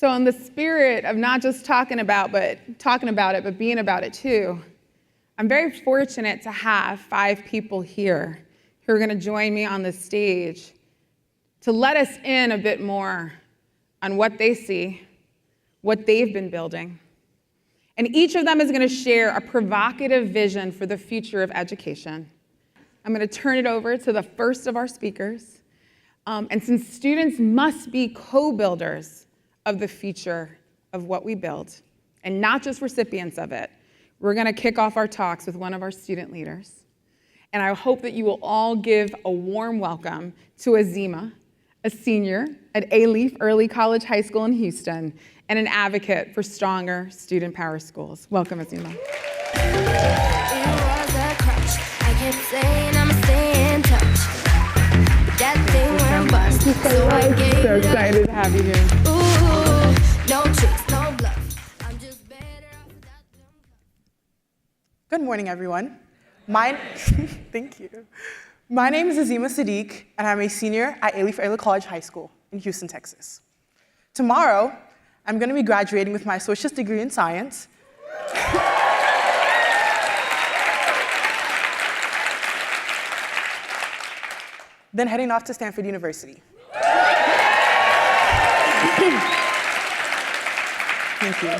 So in the spirit of not just talking about it, but being about it too, I'm very fortunate to have 5 people here who are going to join me on the stage to let us in a bit more on what they see, what they've been building. And each of them is going to share a provocative vision for the future of education. I'm going to turn it over to the first of our speakers. And since students must be co-builders of the future of what we build, and not just recipients of it, we're going to kick off our talks with one of our student leaders. And I hope that you will all give a warm welcome to Azeemah, a senior at A-Leaf Early College High School in Houston, and an advocate for stronger student power schools. Welcome, Azeemah. So excited to have you here. Good morning, everyone. Thank you. My name is Azeemah Sadiq, and I'm a senior at A-Leaf Early College High School in Houston, Texas. Tomorrow, I'm going to be graduating with my associate's degree in science. Then heading off to Stanford University. Thank you.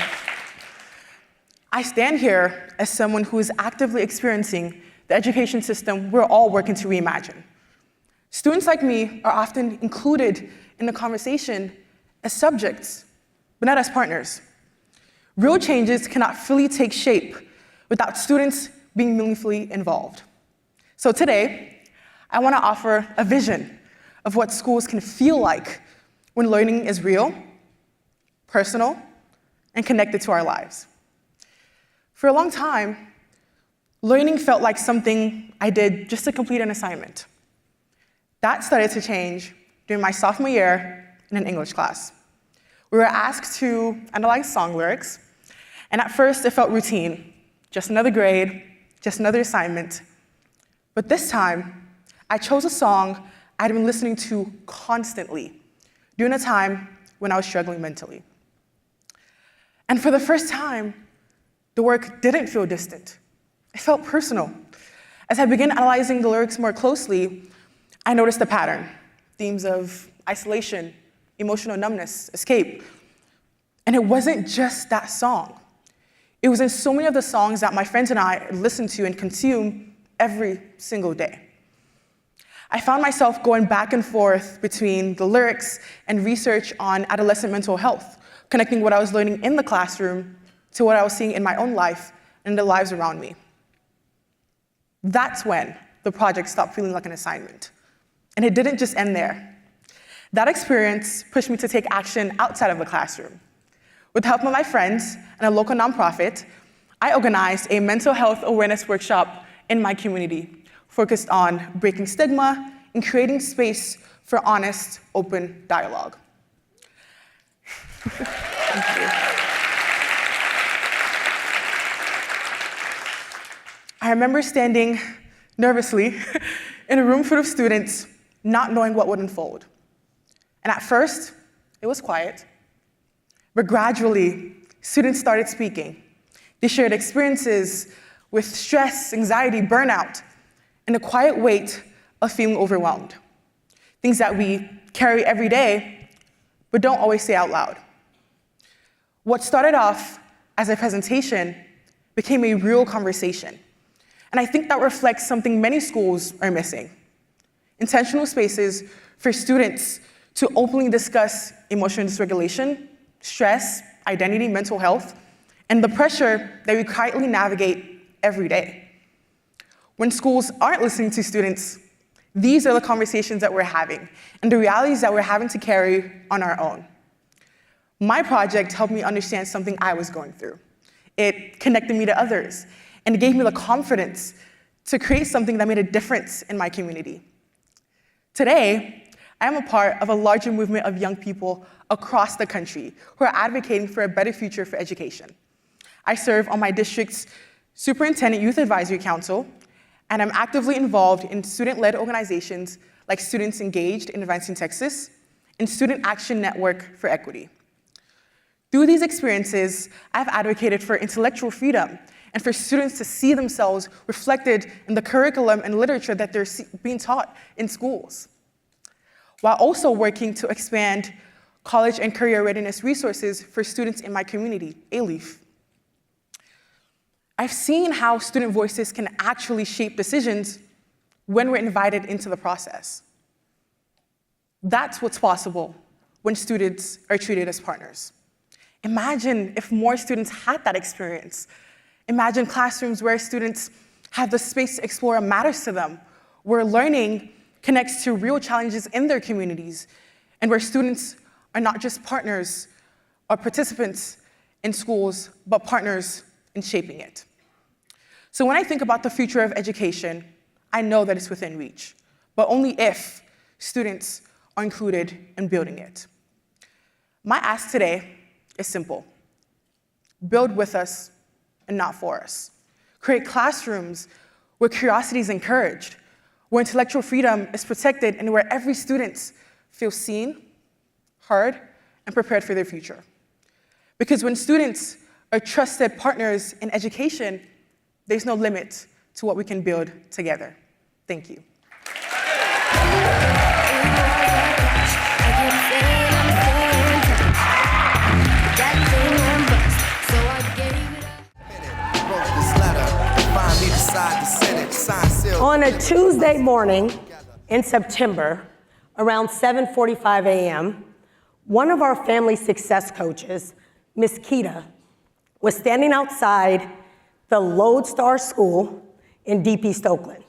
I stand here as someone who is actively experiencing the education system we're all working to reimagine. Students like me are often included in the conversation as subjects, but not as partners. Real changes cannot fully take shape without students being meaningfully involved. So today, I want to offer a vision of what schools can feel like when learning is real, personal, and connected to our lives. For a long time, learning felt like something I did just to complete an assignment. That started to change during my sophomore year in an English class. We were asked to analyze song lyrics, and at first it felt routine, just another grade, just another assignment. But this time, I chose a song I'd been listening to constantly during a time when I was struggling mentally. And for the first time, the work didn't feel distant. It felt personal. As I began analyzing the lyrics more closely, I noticed a pattern, themes of isolation, emotional numbness, escape. And it wasn't just that song. It was in so many of the songs that my friends and I listened to and consume every single day. I found myself going back and forth between the lyrics and research on adolescent mental health, connecting what I was learning in the classroom to what I was seeing in my own life and the lives around me. That's when the project stopped feeling like an assignment. And it didn't just end there. That experience pushed me to take action outside of the classroom. With the help of my friends and a local nonprofit, I organized a mental health awareness workshop in my community, focused on breaking stigma and creating space for honest, open dialogue. Thank you. I remember standing nervously in a room full of students, not knowing what would unfold. And at first, it was quiet. But gradually, students started speaking. They shared experiences with stress, anxiety, burnout, and the quiet weight of feeling overwhelmed. Things that we carry every day, but don't always say out loud. What started off as a presentation became a real conversation. And I think that reflects something many schools are missing: intentional spaces for students to openly discuss emotional dysregulation, stress, identity, mental health, and the pressure that we quietly navigate every day. When schools aren't listening to students, these are the conversations that we're having and the realities that we're having to carry on our own. My project helped me understand something I was going through. It connected me to others, and it gave me the confidence to create something that made a difference in my community. Today, I am a part of a larger movement of young people across the country who are advocating for a better future for education. I serve on my district's Superintendent Youth Advisory Council, and I'm actively involved in student-led organizations like Students Engaged in Advancing Texas and Student Action Network for Equity. Through these experiences, I've advocated for intellectual freedom and for students to see themselves reflected in the curriculum and literature that they're being taught in schools, while also working to expand college and career readiness resources for students in my community, ALEAF. I've seen how student voices can actually shape decisions when we're invited into the process. That's what's possible when students are treated as partners. Imagine if more students had that experience. Imagine classrooms where students have the space to explore what matters to them, where learning connects to real challenges in their communities, and where students are not just partners or participants in schools, but partners in shaping it. So when I think about the future of education, I know that it's within reach, but only if students are included in building it. My ask today is simple. Build with us and not for us. Create classrooms where curiosity is encouraged, where intellectual freedom is protected, and where every student feels seen, heard, and prepared for their future. Because when students are trusted partners in education, there's no limit to what we can build together. Thank you. On a Tuesday morning in September, around 7:45 a.m., one of our family success coaches, Miss Kita, was standing outside the Lodestar School in Deep East Oakland.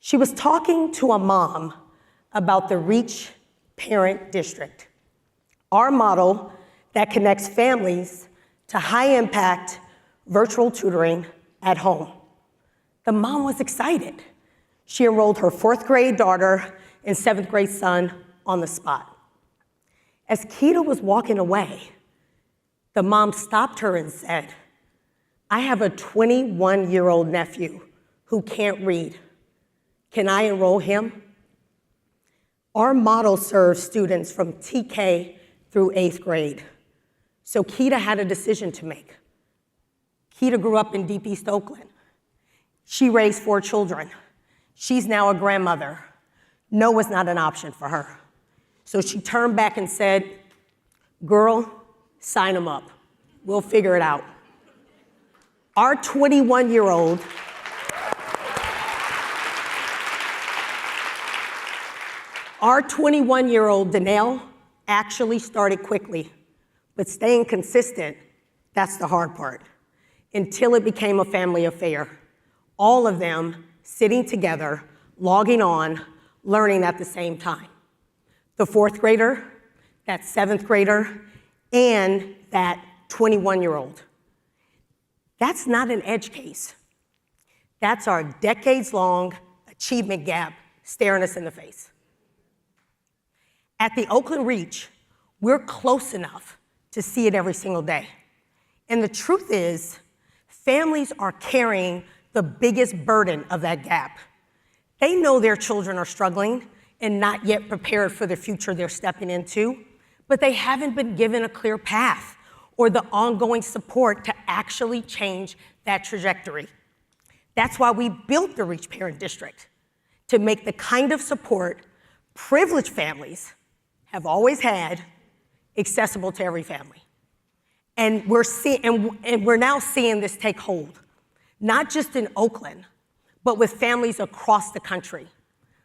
She was talking to a mom about the Reach Parent District, our model that connects families to high-impact virtual tutoring at home. The mom was excited. She enrolled her 4th grade daughter and 7th grade son on the spot. As Kita was walking away, the mom stopped her and said, "I have a 21-year-old nephew who can't read. Can I enroll him?" Our model serves students from TK through 8th grade. So Kita had a decision to make. Kita grew up in Deep East Oakland. She raised 4 children. She's now a grandmother. No was not an option for her. So she turned back and said, "Girl, sign them up. We'll figure it out." Our 21-year-old Danielle actually started quickly, but staying consistent, that's the hard part, until it became a family affair. All of them sitting together, logging on, learning at the same time. The 4th grader, that 7th grader, and that 21-year-old. That's not an edge case. That's our decades-long achievement gap staring us in the face. At the Oakland Reach, we're close enough to see it every single day. And the truth is, families are carrying the biggest burden of that gap. They know their children are struggling and not yet prepared for the future they're stepping into, but they haven't been given a clear path or the ongoing support to actually change that trajectory. That's why we built the Reach Parent District, to make the kind of support privileged families have always had accessible to every family. And we're now seeing this take hold, not just in Oakland, but with families across the country,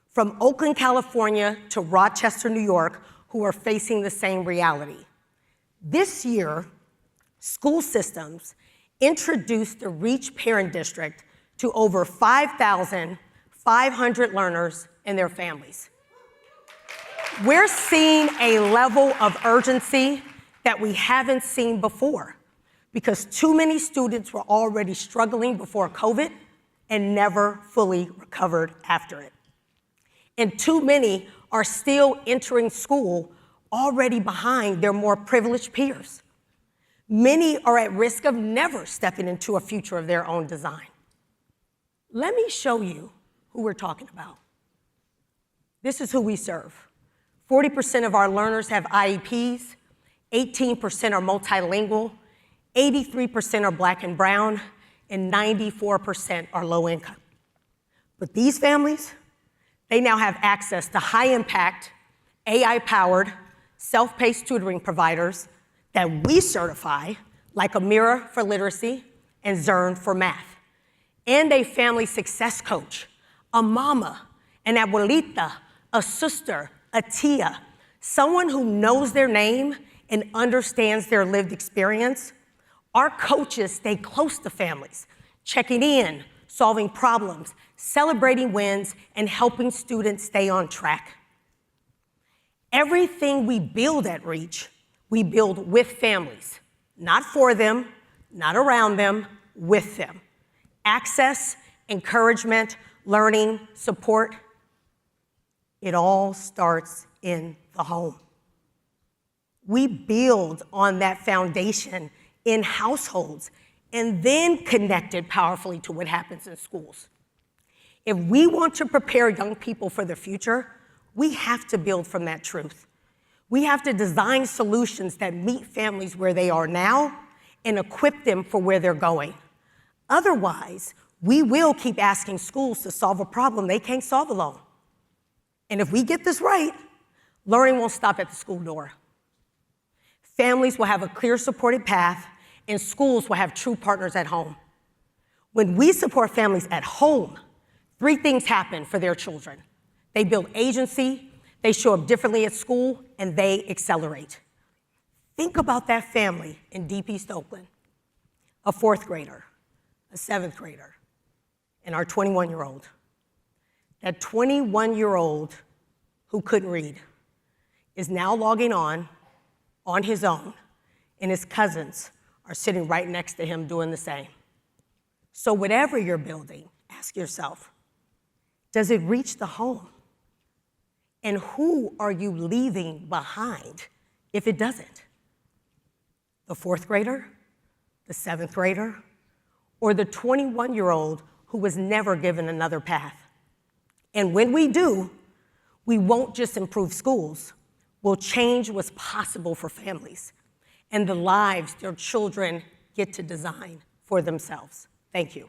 from Oakland, California to Rochester, New York, who are facing the same reality. This year, school systems introduced the Reach Parent District to over 5,500 learners and their families. We're seeing a level of urgency that we haven't seen before, because too many students were already struggling before COVID and never fully recovered after it. And too many are still entering school already behind their more privileged peers. Many are at risk of never stepping into a future of their own design. Let me show you who we're talking about. This is who we serve. 40% of our learners have IEPs, 18% are multilingual, 83% are Black and brown, and 94% are low income. But these families, they now have access to high-impact, AI-powered, self-paced tutoring providers that we certify, like Amira for literacy and Zern for math, and a family success coach, a mama, an abuelita, a sister, a tia, someone who knows their name and understands their lived experience. Our coaches stay close to families, checking in, solving problems, celebrating wins, and helping students stay on track. Everything we build at Reach, we build with families, not for them, not around them, with them. Access, encouragement, learning, support, it all starts in the home. We build on that foundation in households and then connect it powerfully to what happens in schools. If we want to prepare young people for the future, we have to build from that truth. We have to design solutions that meet families where they are now and equip them for where they're going. Otherwise, we will keep asking schools to solve a problem they can't solve alone. And if we get this right, learning won't stop at the school door. Families will have a clear supported path, and schools will have true partners at home. When we support families at home, 3 things happen for their children. They build agency, they show up differently at school, and they accelerate. Think about that family in Deep East Oakland, a 4th grader, a 7th grader, and our 21-year-old. That 21-year-old who couldn't read is now logging on his own, and his cousins are sitting right next to him doing the same. So whatever you're building, ask yourself, does it reach the home? And who are you leaving behind if it doesn't? The 4th grader, the 7th grader, or the 21-year-old who was never given another path? And when we do, we won't just improve schools, we'll change what's possible for families and the lives their children get to design for themselves. Thank you.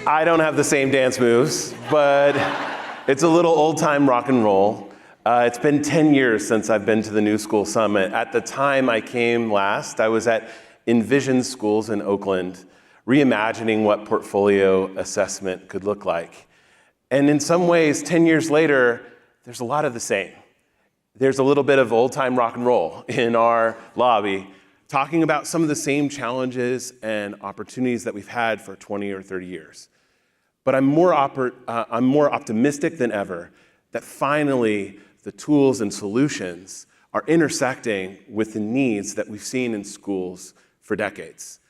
I don't have the same dance moves, but it's a little old-time rock and roll. It's been 10 years since I've been to the NewSchools Summit. At the time I came last, I was at Envision Schools in Oakland, reimagining what portfolio assessment could look like. And in some ways, 10 years later, there's a lot of the same. There's a little bit of old-time rock and roll in our lobby, talking about some of the same challenges and opportunities that we've had for 20 or 30 years. But I'm more optimistic than ever that finally the tools and solutions are intersecting with the needs that we've seen in schools for decades.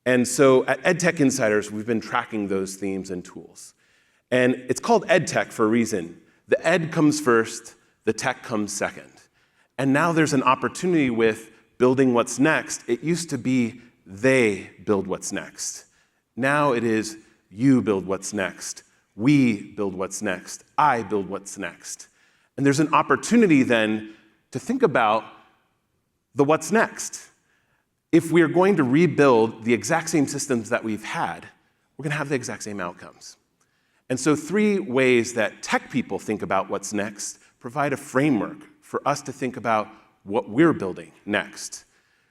And so at EdTech Insiders, we've been tracking those themes and tools. And it's called EdTech for a reason. The ed comes first, the tech comes second. And now there's an opportunity with building what's next. It used to be they build what's next. Now it is you build what's next. We build what's next. I build what's next. And there's an opportunity then to think about the what's next. If we're going to rebuild the exact same systems that we've had, we're going to have the exact same outcomes. And so 3 ways that tech people think about what's next provide a framework for us to think about what we're building next.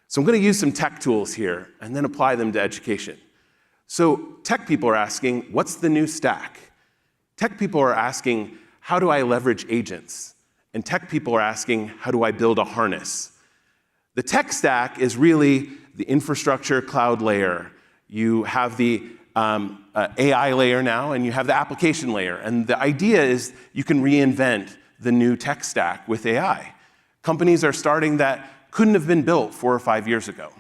So I'm going to use some tech tools here and then apply them to education. So tech people are asking, what's the new stack? Tech people are asking, how do I leverage agents? And tech people are asking, how do I build a harness? The tech stack is really the infrastructure cloud layer. You have the AI layer now, and you have the application layer. And the idea is you can reinvent the new tech stack with AI. Companies are starting that couldn't have been built 4 or 5 years ago.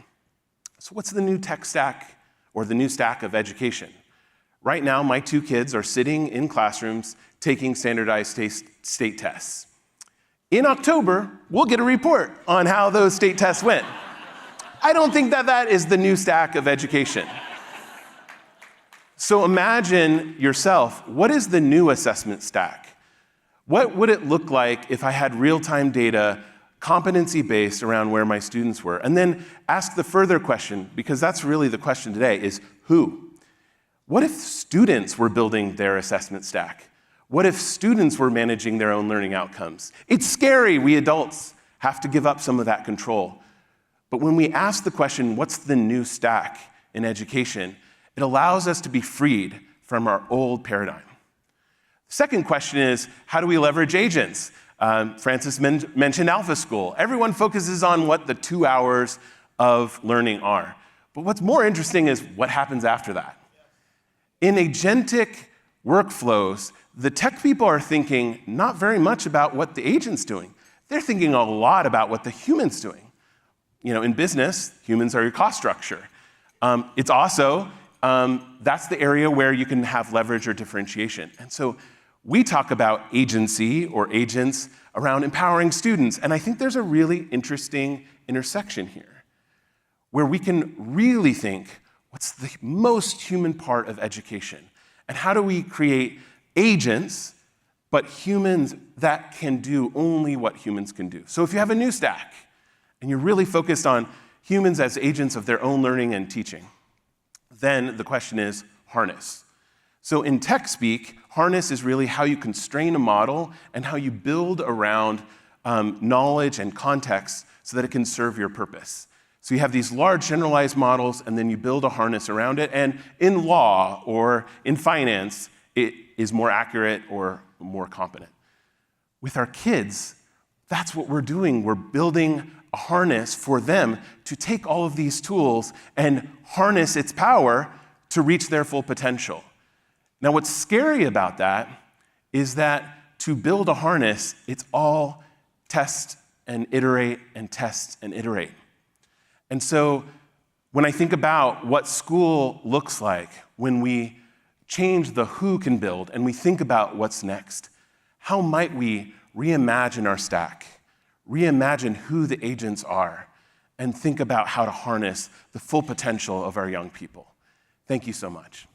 So what's the new tech stack or the new stack of education? Right now, my 2 kids are sitting in classrooms taking standardized state tests. In October, we'll get a report on how those state tests went. I don't think that is the new stack of education. So imagine yourself, what is the new assessment stack? What would it look like if I had real-time data, competency-based around where my students were? And then ask the further question, because that's really the question today, is who? What if students were building their assessment stack? What if students were managing their own learning outcomes? It's scary, we adults have to give up some of that control. But when we ask the question, what's the new stack in education, it allows us to be freed from our old paradigm. The second question is, how do we leverage agents? Francis mentioned Alpha School. Everyone focuses on what the 2 hours of learning are. But what's more interesting is what happens after that. In agentic workflows, the tech people are thinking not very much about what the agent's doing. They're thinking a lot about what the human's doing. In business, humans are your cost structure. It's also, that's the area where you can have leverage or differentiation. And so we talk about agency or agents around empowering students. And I think there's a really interesting intersection here where we can really think, what's the most human part of education? And how do we create agents, but humans that can do only what humans can do? So if you have a new stack and you're really focused on humans as agents of their own learning and teaching, then the question is harness. So in tech speak, harness is really how you constrain a model and how you build around knowledge and context so that it can serve your purpose. So you have these large generalized models, and then you build a harness around it. And in law or in finance, it is more accurate or more competent. With our kids, that's what we're doing. We're building a harness for them to take all of these tools and harness its power to reach their full potential. Now, what's scary about that is that to build a harness, it's all test and iterate and test and iterate. And so when I think about what school looks like when we change the who can build and we think about what's next, how might we reimagine our stack, reimagine who the agents are, and think about how to harness the full potential of our young people? Thank you so much.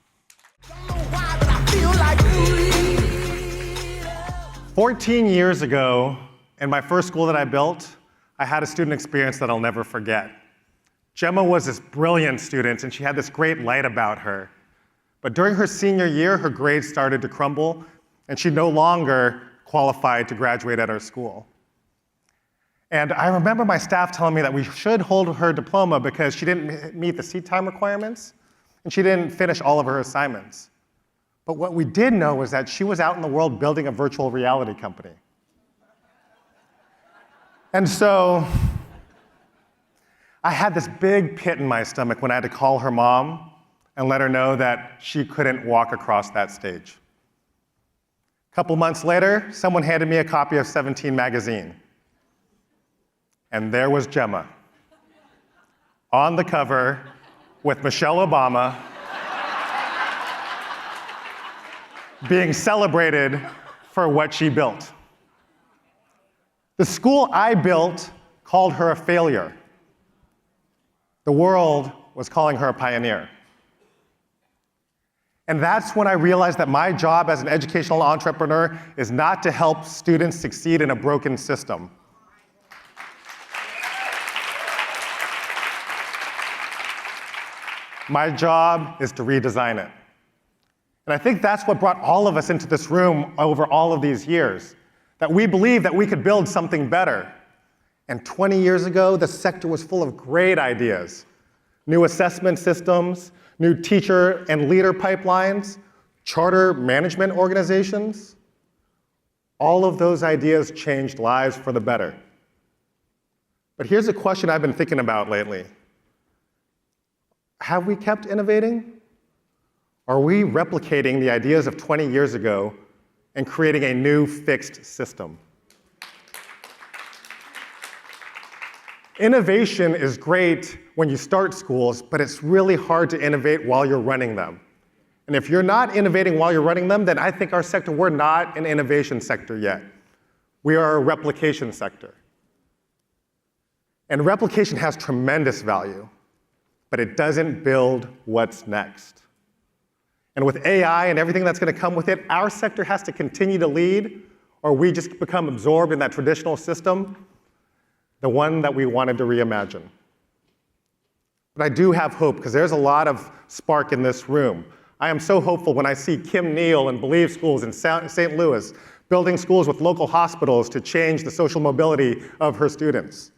14 years ago, in my first school that I built, I had a student experience that I'll never forget. Gemma was this brilliant student, and she had this great light about her. But during her senior year, her grades started to crumble, and she no longer qualified to graduate at our school. And I remember my staff telling me that we should hold her diploma because she didn't meet the seat time requirements, and she didn't finish all of her assignments. But what we did know was that she was out in the world building a virtual reality company. And so I had this big pit in my stomach when I had to call her mom and let her know that she couldn't walk across that stage. A couple months later, someone handed me a copy of 17 magazine. And there was Gemma on the cover with Michelle Obama being celebrated for what she built. The school I built called her a failure. The world was calling her a pioneer. And that's when I realized that my job as an educational entrepreneur is not to help students succeed in a broken system. My job is to redesign it. And I think that's what brought all of us into this room over all of these years, that we believed that we could build something better. And 20 years ago, the sector was full of great ideas. New assessment systems, new teacher and leader pipelines, charter management organizations. All of those ideas changed lives for the better. But here's a question I've been thinking about lately. Have we kept innovating? Are we replicating the ideas of 20 years ago and creating a new fixed system? Innovation is great when you start schools, but it's really hard to innovate while you're running them. And if you're not innovating while you're running them, then I think our sector, we're not an innovation sector yet. We are a replication sector. And replication has tremendous value, but it doesn't build what's next. And with AI and everything that's going to come with it, our sector has to continue to lead, or we just become absorbed in that traditional system, the one that we wanted to reimagine. But I do have hope, because there's a lot of spark in this room. I am so hopeful when I see Kim Neal and Believe Schools in St. Louis building schools with local hospitals to change the social mobility of her students.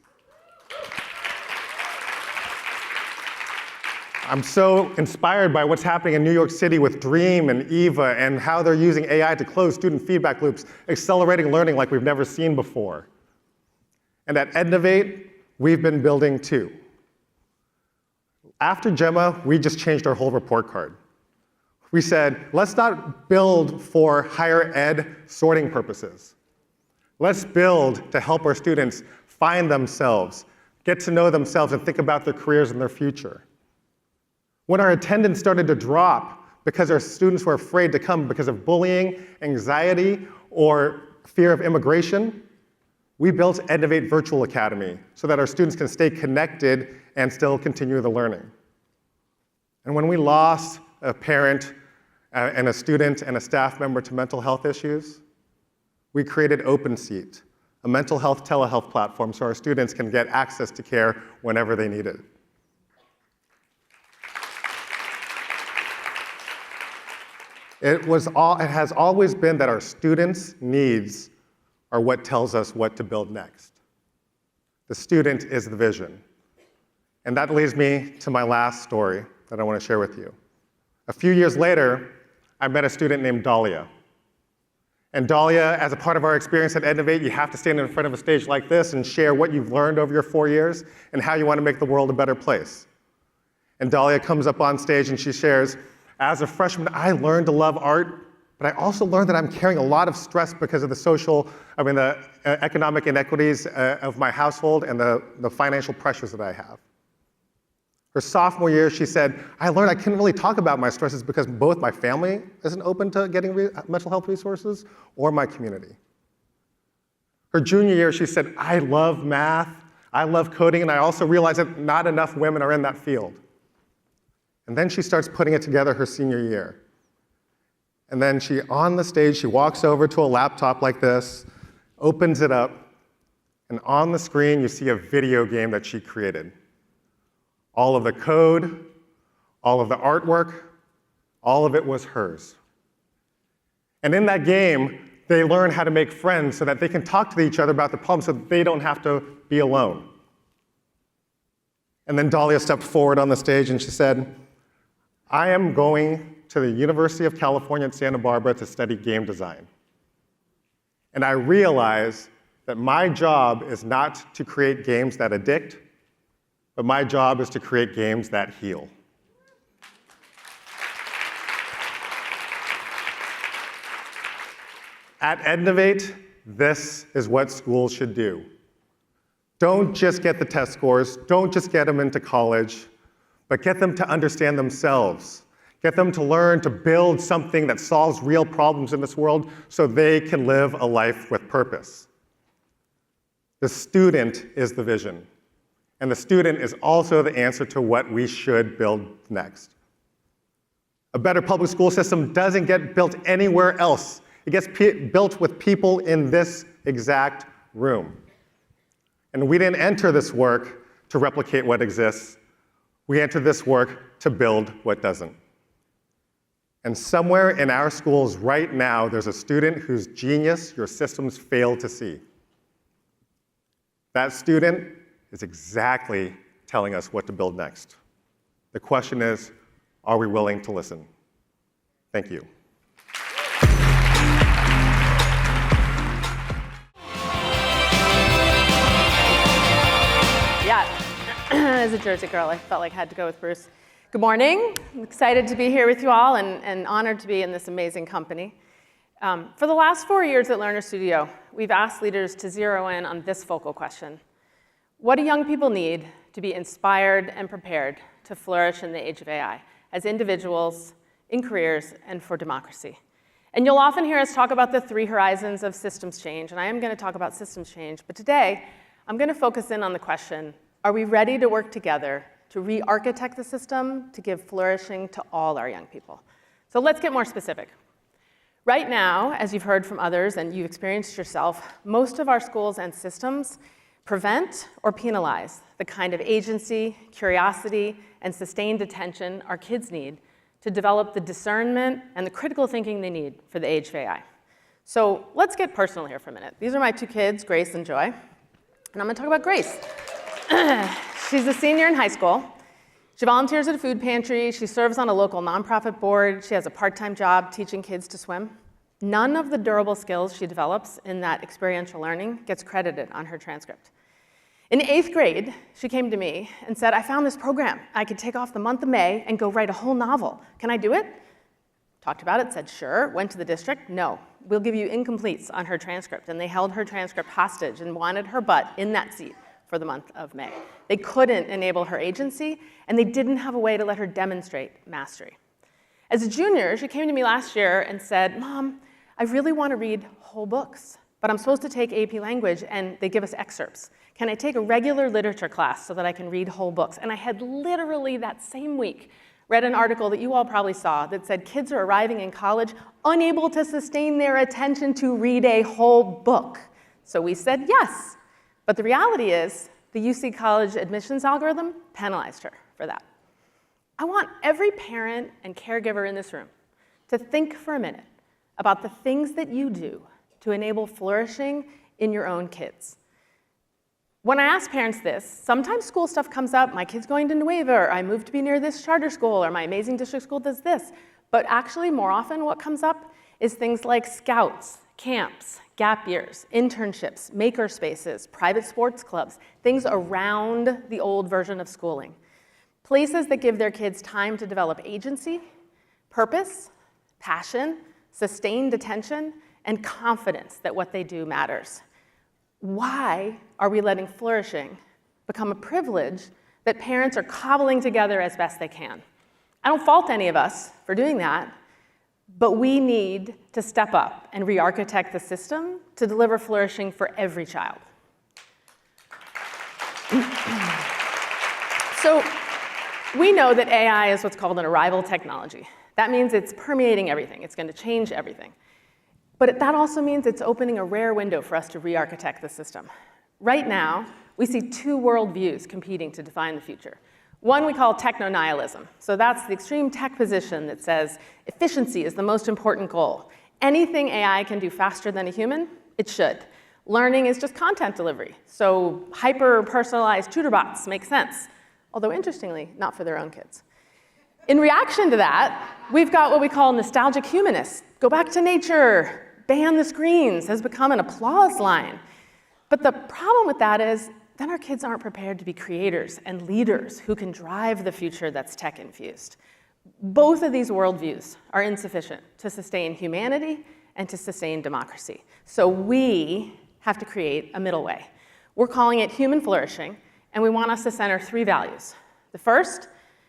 I'm so inspired by what's happening in New York City with Dream and EVA and how they're using AI to close student feedback loops, accelerating learning like we've never seen before. And at Ednovate, we've been building too. After Gemma, we just changed our whole report card. We said, let's not build for higher ed sorting purposes. Let's build to help our students find themselves, get to know themselves, and think about their careers and their future. When our attendance started to drop because our students were afraid to come because of bullying, anxiety, or fear of immigration, we built Ednovate Virtual Academy so that our students can stay connected and still continue the learning. And when we lost a parent and a student and a staff member to mental health issues, we created OpenSeat, a mental health telehealth platform so our students can get access to care whenever they need it. It has always been that our students' needs are what tells us what to build next. The student is the vision. And that leads me to my last story that I want to share with you. A few years later, I met a student named Dahlia. And Dahlia, as a part of our experience at Ednovate, you have to stand in front of a stage like this and share what you've learned over your 4 years and how you want to make the world a better place. And Dahlia comes up on stage and she shares, as a freshman, I learned to love art, but I also learned that I'm carrying a lot of stress because of the economic inequities of my household and the financial pressures that I have. Her sophomore year, she said, I learned I couldn't really talk about my stresses because both my family isn't open to getting mental health resources or my community. Her junior year, she said, I love math, I love coding, and I also realized that not enough women are in that field. And then she starts putting it together her senior year. And then on the stage, she walks over to a laptop like this, opens it up, and on the screen, you see a video game that she created. All of the code, all of the artwork, all of it was hers. And in that game, they learn how to make friends so that they can talk to each other about the problem so that they don't have to be alone. And then Dahlia stepped forward on the stage and she said, I am going to the University of California at Santa Barbara to study game design. And I realize that my job is not to create games that addict, but my job is to create games that heal. At Ednovate, this is what schools should do. Don't just get the test scores, don't just get them into college, but get them to understand themselves. Get them to learn to build something that solves real problems in this world so they can live a life with purpose. The student is the vision, and the student is also the answer to what we should build next. A better public school system doesn't get built anywhere else. It gets built with people in this exact room. And we didn't enter this work to replicate what exists. We entered this work to build what doesn't. And somewhere in our schools right now, there's a student whose genius your systems fail to see. That student is exactly telling us what to build next. The question is, are we willing to listen? Thank you. As a Jersey girl, I felt like I had to go with Bruce. Good morning. I'm excited to be here with you all and honored to be in this amazing company. For the last 4 years at LearnerStudio, we've asked leaders to zero in on this focal question. What do young people need to be inspired and prepared to flourish in the age of AI as individuals, in careers, and for democracy? And you'll often hear us talk about the 3 horizons of systems change, and I am going to talk about systems change, but today I'm going to focus in on the question, are we ready to work together to re-architect the system to give flourishing to all our young people? So So let's get more specific. Right now, as you've heard from others and you've experienced yourself, most of our schools and systems prevent or penalize the kind of agency, curiosity, and sustained attention our kids need to develop the discernment and the critical thinking they need for the age of AI. So let's get personal here for a minute. These are my two kids, Grace and Joy. And I'm going to talk about Grace. She's a senior in high school. She volunteers at a food pantry. She serves on a local nonprofit board. She has a part-time job teaching kids to swim. None of the durable skills she develops in that experiential learning gets credited on her transcript. In 8th grade, she came to me and said, I found this program. I could take off the month of May and go write a whole novel. Can I do it? Talked about it, said sure. Went to the district. No, we'll give you incompletes on her transcript. And they held her transcript hostage and wanted her butt in that seat for the month of May. They couldn't enable her agency, and they didn't have a way to let her demonstrate mastery. As a junior, she came to me last year and said, Mom, I really want to read whole books, but I'm supposed to take AP language, and they give us excerpts. Can I take a regular literature class so that I can read whole books? And I had literally that same week read an article that you all probably saw that said kids are arriving in college unable to sustain their attention to read a whole book. So we said yes. But the reality is, the UC college admissions algorithm penalized her for that. I want every parent and caregiver in this room to think for a minute about the things that you do to enable flourishing in your own kids. When I ask parents this, sometimes school stuff comes up, my kid's going to Nueva, or I moved to be near this charter school, or my amazing district school does this. But actually, more often what comes up is things like scouts, camps, gap years, internships, maker spaces, private sports clubs, things around the old version of schooling. Places that give their kids time to develop agency, purpose, passion, sustained attention, and confidence that what they do matters. Why are we letting flourishing become a privilege that parents are cobbling together as best they can? I don't fault any of us for doing that, but we need to step up and re-architect the system to deliver flourishing for every child. So we know that AI is what's called an arrival technology. That means it's permeating everything. It's going to change everything. But that also means it's opening a rare window for us to re-architect the system. Right now, we see two worldviews competing to define the future. One we call techno-nihilism. So that's the extreme tech position that says efficiency is the most important goal. Anything AI can do faster than a human, it should. Learning is just content delivery. So hyper-personalized tutor bots make sense. Although interestingly, not for their own kids. In reaction to that, we've got what we call nostalgic humanists. Go back to nature, ban the screens has become an applause line. But the problem with that is then our kids aren't prepared to be creators and leaders who can drive the future that's tech-infused. Both of these worldviews are insufficient to sustain humanity and to sustain democracy. So we have to create a middle way. We're calling it human flourishing, and we want us to center three values. The first,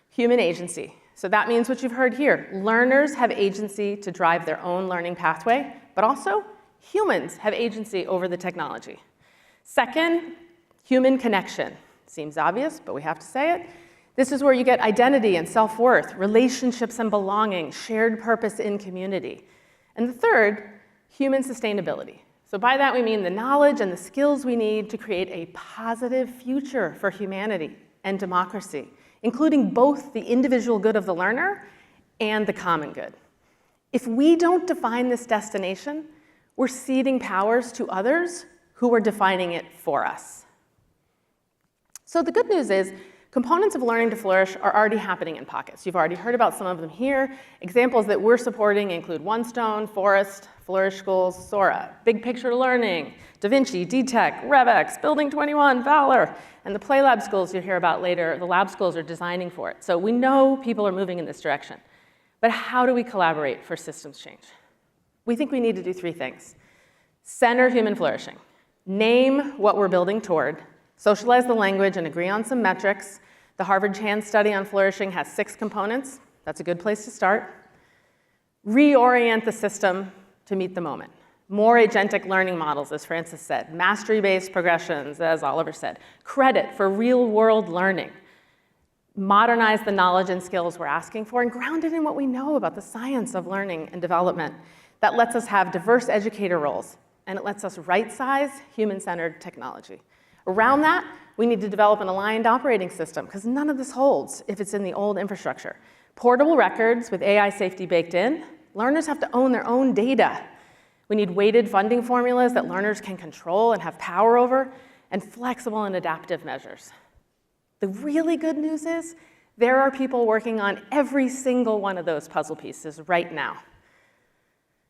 human agency. So that means what you've heard here. Learners have agency to drive their own learning pathway, but also humans have agency over the technology. Second, human connection. Seems obvious, but we have to say it. This is where you get identity and self-worth, relationships and belonging, shared purpose in community. And the third, human sustainability. So by that we mean the knowledge and the skills we need to create a positive future for humanity and democracy, including both the individual good of the learner and the common good. If we don't define this destination, we're ceding powers to others who are defining it for us. So the good news is, components of learning to flourish are already happening in pockets. You've already heard about some of them here. Examples that we're supporting include One Stone, Forest, Flourish Schools, Sora, Big Picture Learning, Da Vinci, DTech, RevX, Building 21, Valor, and the Play Lab schools you'll hear about later. The lab schools are designing for it. So we know people are moving in this direction. But how do we collaborate for systems change? We think we need to do three things. Center human flourishing. Name what we're building toward. Socialize the language and agree on some metrics. The Harvard-Chan study on flourishing has 6 components. That's a good place to start. Reorient the system to meet the moment. More agentic learning models, as Francis said. Mastery-based progressions, as Oliver said. Credit for real-world learning. modernize the knowledge and skills we're asking for, and ground it in what we know about the science of learning and development. That lets us have diverse educator roles, and it lets us right-size human-centered technology. Around that, we need to develop an aligned operating system, because none of this holds if it's in the old infrastructure. Portable records with AI safety baked in. Learners have to own their own data. We need weighted funding formulas that learners can control and have power over, and flexible and adaptive measures. The really good news is there are people working on every single one of those puzzle pieces right now.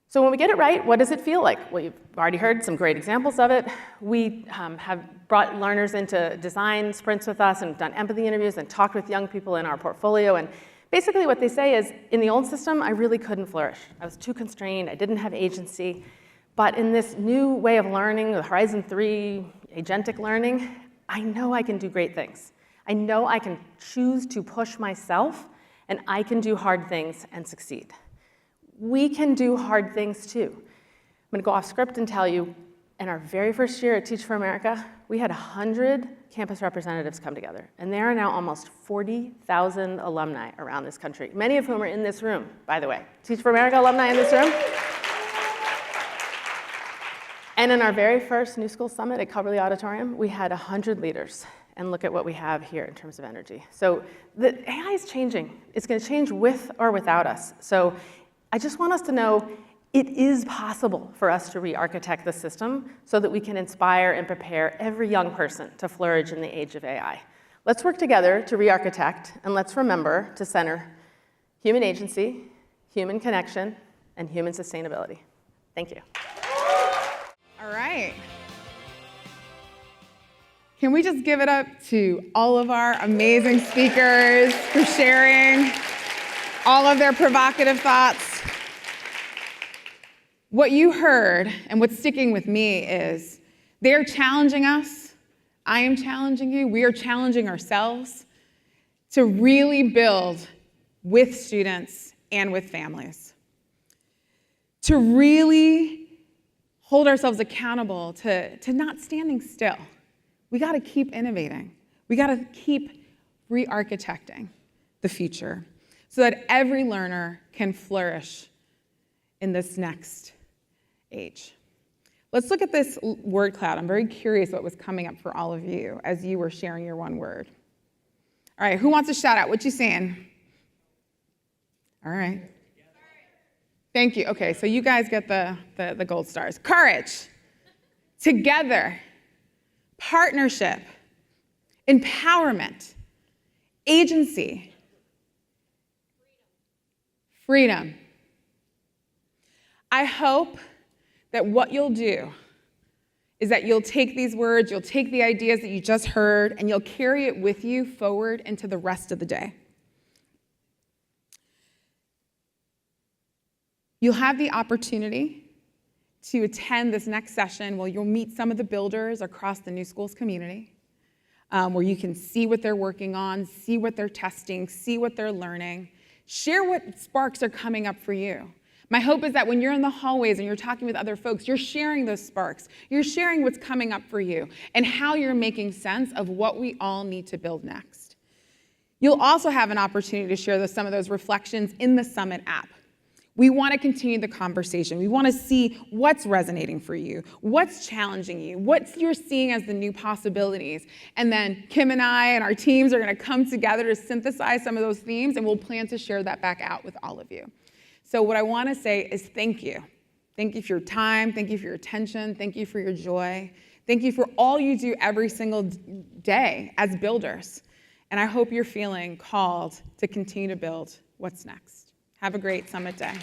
So when we get it right, what does it feel like? Well, you've already heard some great examples of it. We have brought learners into design sprints with us and done empathy interviews and talked with young people in our portfolio. And basically what they say is, in the old system, I really couldn't flourish. I was too constrained. I didn't have agency. But in this new way of learning, the Horizon 3 agentic learning, I know I can do great things. I know I can choose to push myself, and I can do hard things and succeed. We can do hard things too. I'm going to go off script and tell you, in our very first year at Teach for America, we had 100 campus representatives come together, and there are now almost 40,000 alumni around this country, many of whom are in this room, by the way. Teach for America alumni in this room. And in our very first NewSchools Summit at Coverly Auditorium, we had 100 leaders. And look at what we have here in terms of energy. So the AI is changing. It's going to change with or without us. So I just want us to know it is possible for us to re-architect the system so that we can inspire and prepare every young person to flourish in the age of AI. Let's work together to re-architect, and let's remember to center human agency, human connection, and human sustainability. Thank you. All right. Can we just give it up to all of our amazing speakers for sharing all of their provocative thoughts? What you heard and what's sticking with me is they're challenging us. I am challenging you. We are challenging ourselves to really build with students and with families. To really hold ourselves accountable to not standing still. We got to keep innovating. We got to keep re-architecting the future so that every learner can flourish in this next age. Let's look at this word cloud. I'm very curious what was coming up for all of you as you were sharing your one word. All right, who wants to shout out? What you saying? All right. Thank you. Okay, so you guys get the gold stars. Courage, together, partnership, empowerment, agency, freedom. I hope that what you'll do is that you'll take these words, you'll take the ideas that you just heard, and you'll carry it with you forward into the rest of the day. You'll have the opportunity to attend this next session where you'll meet some of the builders across the NewSchools community, where you can see what they're working on, see what they're testing, see what they're learning, share what sparks are coming up for you. My hope is that when you're in the hallways and you're talking with other folks, you're sharing those sparks. You're sharing what's coming up for you and how you're making sense of what we all need to build next. You'll also have an opportunity to share some of those reflections in the Summit app. We want to continue the conversation. We want to see what's resonating for you, what's challenging you, what you're seeing as the new possibilities. And then Kim and I and our teams are going to come together to synthesize some of those themes, and we'll plan to share that back out with all of you. So what I want to say is thank you. Thank you for your time. Thank you for your attention. Thank you for your joy. Thank you for all you do every single day as builders. And I hope you're feeling called to continue to build what's next. Have a great Summit day.